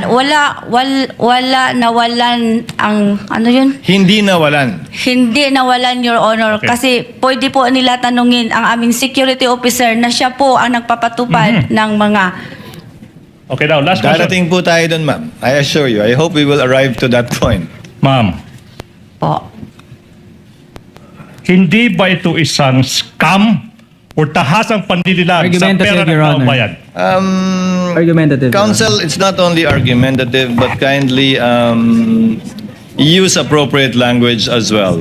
nawalan ang, ano yun? Hindi nawalan. Hindi nawalan, Your Honor. Okay. Kasi pwede po nila tanungin ang aming security officer na siya po ang nagpapatupad ng mga... Okay now, last question. Darating po tayo dun, ma'am. I assure you. I hope we will arrive to that point. Ma'am, Po. hindi ba ito isang scam or tahasang panlililang sa Argumentative, pera ng Your taong Honor. bayan? Argumentative, Your Honor. Counsel, it's not only argumentative, but kindly use appropriate language as well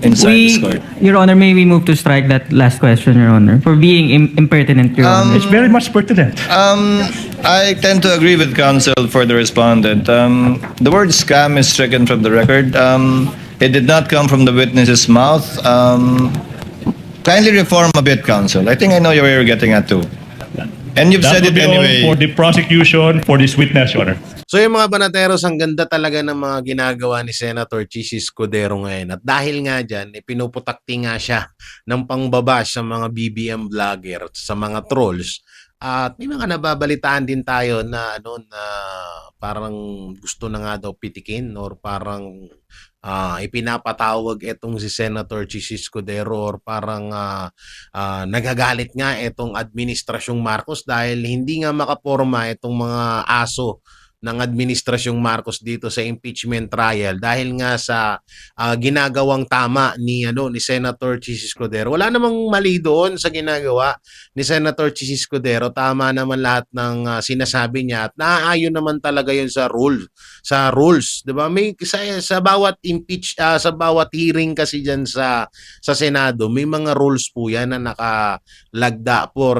inside this court. Your Honor, may we move to strike that last question, Your Honor, for being impertinent, Your Honor. It's very much pertinent. I tend to agree with counsel for the respondent. The word scam is stricken from the record. It did not come from the witness's mouth. Kindly reform a bit, counsel. I think I know where you're getting at too. And you've That said would it be all anyway. for the prosecution for this witness, Your Honor. So yung mga banateros, ang ganda talaga ng mga ginagawa ni Senator Chis Escudero ngayon. At dahil nga dyan, pinuputakti nga siya ng pangbabash sa mga BBM vlogger, sa mga trolls. At may mga nababalitaan din tayo na parang gusto na nga daw pitikin or parang ipinapatawag itong si Senator Chis Escudero or parang nagagalit nga itong administrasyong Marcos dahil hindi nga makaporma itong mga aso ng administrasyong Marcos dito sa impeachment trial dahil nga sa ginagawang tama ni Senator Chis Escudero. Wala namang mali doon sa ginagawa ni Senator Chis Escudero. Tama naman lahat ng sinasabi niya at naaayon naman talaga 'yun sa rules, 'di ba? May sa bawat sa bawat hearing kasi diyan sa Senado, may mga rules po 'yan na nakalagda for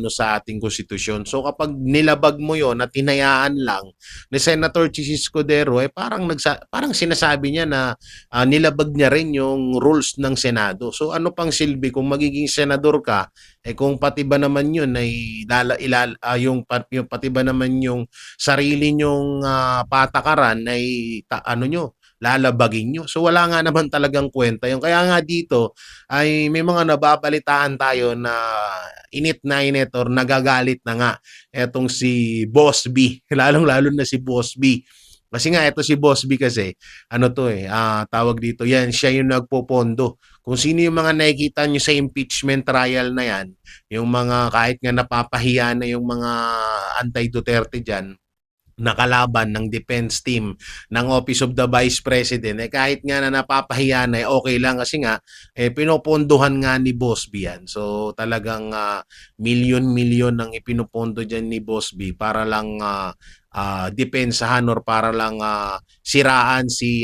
sa ating konstitusyon. So kapag nilabag mo 'yon at hinayaan lang ni Senator Chis Escudero, parang sinasabi niya na nilabag niya rin yung rules ng Senado. So ano pang silbi kung magiging senador ka, kung pati ba naman yun ay yung pati ba naman yung sarili nyong patakaran ay lalabagin nyo. So wala nga naman talagang kwenta yun. Kaya nga dito ay may mga nababalitaan tayo na init or nagagalit na nga etong si Boss B. Lalong-lalo na si Boss B. Kasi nga ito si Boss B kasi tawag dito yan, siya yung nagpopondo. Kung sino yung mga nakikita nyo sa impeachment trial na yan, yung mga kahit nga napapahiya na yung mga anti-Duterte dyan, nakalaban ng defense team ng Office of the Vice President, kahit nga na napapahiya na okay lang kasi nga pinopondohan nga ni Boss B yan. So talagang milyon-milyon ang ipinupondo dyan ni Boss B para lang depensahan or para lang siraan si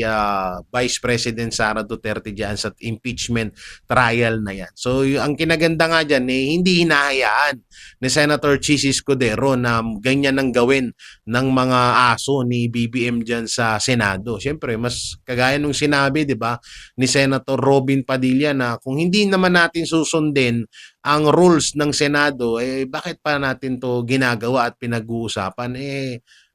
Vice President Sara Duterte dyan sa impeachment trial na yan. So ang kinaganda nga dyan, hindi hinahayaan ni Senator Chis Escudero na ganyan ang gawin ng mga aso ni BBM dyan sa Senado. Siyempre, mas kagaya nung sinabi, di ba, ni Senator Robin Padilla na kung hindi naman natin susundin ang rules ng Senado, bakit pa natin to ginagawa at pinag-uusapan?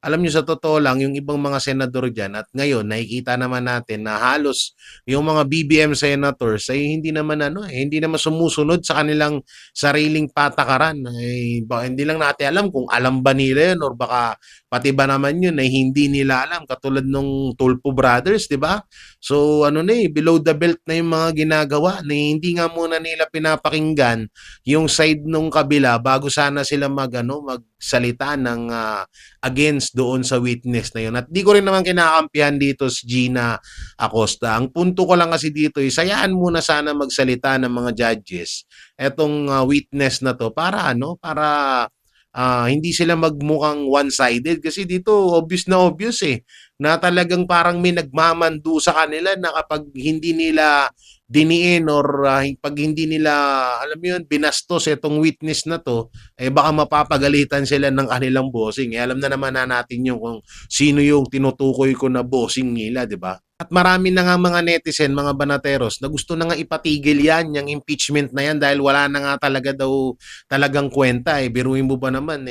alam niyo sa totoo lang yung ibang mga senador diyan at ngayon nakikita naman natin na halos yung mga BBM senators ay hindi naman hindi naman sumusunod sa kanilang sariling patakaran. Ay, hindi lang natin alam kung alam ba nila yun or baka pati ba naman yun ay hindi nila alam katulad nung Tulfo Brothers, di ba? So below the belt na yung mga ginagawa na hindi nga muna nila pinapakinggan yung side nung kabila bago sana sila magsalita ng against doon sa witness na yun. At di ko rin naman kinakampihan dito si Gina Acosta. Ang punto ko lang kasi dito ay sayaan muna sana magsalita ng mga judges etong witness na to para hindi sila magmukhang one-sided kasi dito obvious na talagang parang may nagmamando sa kanila na kapag hindi nila diniin or pag hindi nila alam mo yun binastos itong witness na to baka mapapagalitan sila ng kanilang bossing. Alam na naman natin yung kung sino yung tinutukoy ko na bossing nila, di ba? At marami na nga mga netizen, mga banateros na gusto na nga ipatigil yan, yung impeachment na yan dahil wala na nga talagang kwenta. Biruin mo ba naman,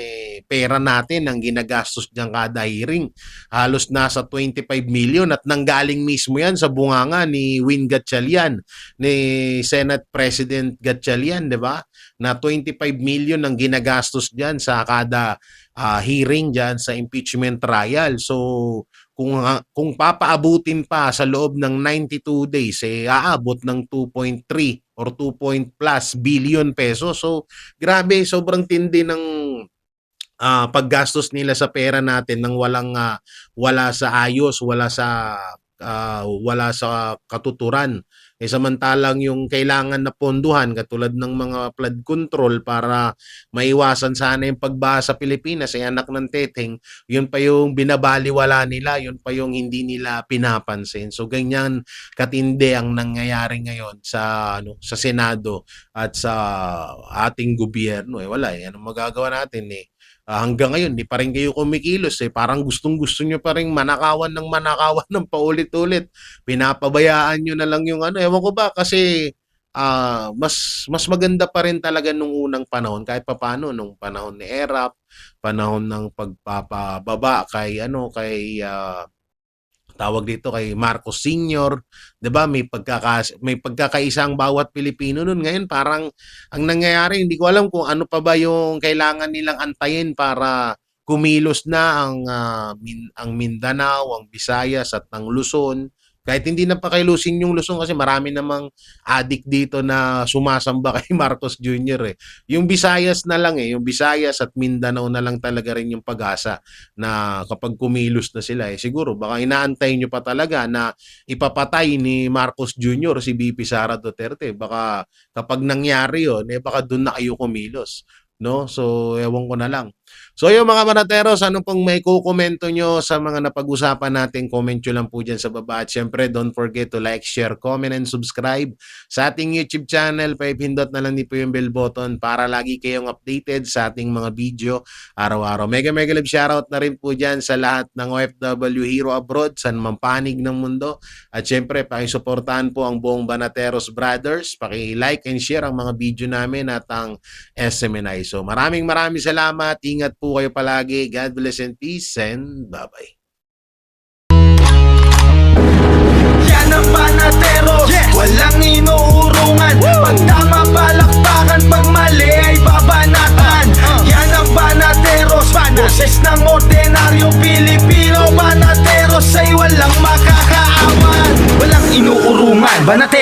pera natin ang ginagastos dyan kada hearing. Halos nasa 25 million at nanggaling mismo yan sa bunganga ni Win Gatchalian, ni Senate President Gatchalian, di ba? Na 25 million ang ginagastos dyan sa kada hearing dyan sa impeachment trial. So, kung papaabutin pa sa loob ng 92 days, aabot ng 2.3 or 2 plus billion pesos. So, grabe, sobrang tindi ng paggastos nila sa pera natin nang wala sa ayos, wala sa katuturan. Samantalang yung kailangan na ponduhan katulad ng mga flood control para maiwasan sana yung pagbaha sa Pilipinas ay anak ng teteng, yun pa yung binabaliwala nila, yun pa yung hindi nila pinapansin. So ganyan katindi ang nangyayari ngayon sa Senado at sa ating gobyerno. Wala anong magagawa natin hanggang ngayon, di pa rin kayo kumikilos. Parang gustong-gusto nyo pa rin manakawan ng paulit-ulit. Pinapabayaan nyo na lang yung ewan ko ba, kasi mas maganda pa rin talaga nung unang panahon, kahit papaano, nung panahon ni Erap, panahon ng pagpapababa kay tawag dito kay Marcos Sr., 'di ba? May pagkakaisang bawat Pilipino noon. Ngayon parang ang nangyayari, hindi ko alam kung ano pa ba yung kailangan nilang antayin para kumilos na ang Mindanao, ang Visayas at ang Luzon. Kahit hindi na pakilusin yung Luzon kasi marami namang adik dito na sumasamba kay Marcos Jr. Yung Visayas na lang yung Visayas at Mindanao na lang talaga rin yung pag-asa na kapag kumilos na sila siguro baka inaantay nyo pa talaga na ipapatay ni Marcos Jr. si VP Sara Duterte. Baka kapag nangyari yun, baka doon na kayo kumilos. No? So, ewan ko na lang. So, yung mga banateros, ano pong may kukomento nyo sa mga napag-usapan natin, comment nyo lang po dyan sa baba. At syempre, don't forget to like, share, comment, and subscribe sa ating YouTube channel. Pahipindot na lang din po yung bell button para lagi kayong updated sa ating mga video araw-araw. Mega love shoutout na rin po dyan sa lahat ng OFW Hero Abroad, sa mampanig ng mundo. At syempre, pakisuportahan po ang buong Banateros Brothers. Paki-like and share ang mga video namin at ang SMNI. So, maraming salamat. Ingat po kayo palagi. God bless and peace and bye-bye. Yan ang Banateros, walang inuurungan. Pag tama palakpakan, pag mali ay babanatan. Yan ang Banateros, boses ng ordinaryong Pilipino. Banateros ay walang makakaawan, walang inuurungan. Banateros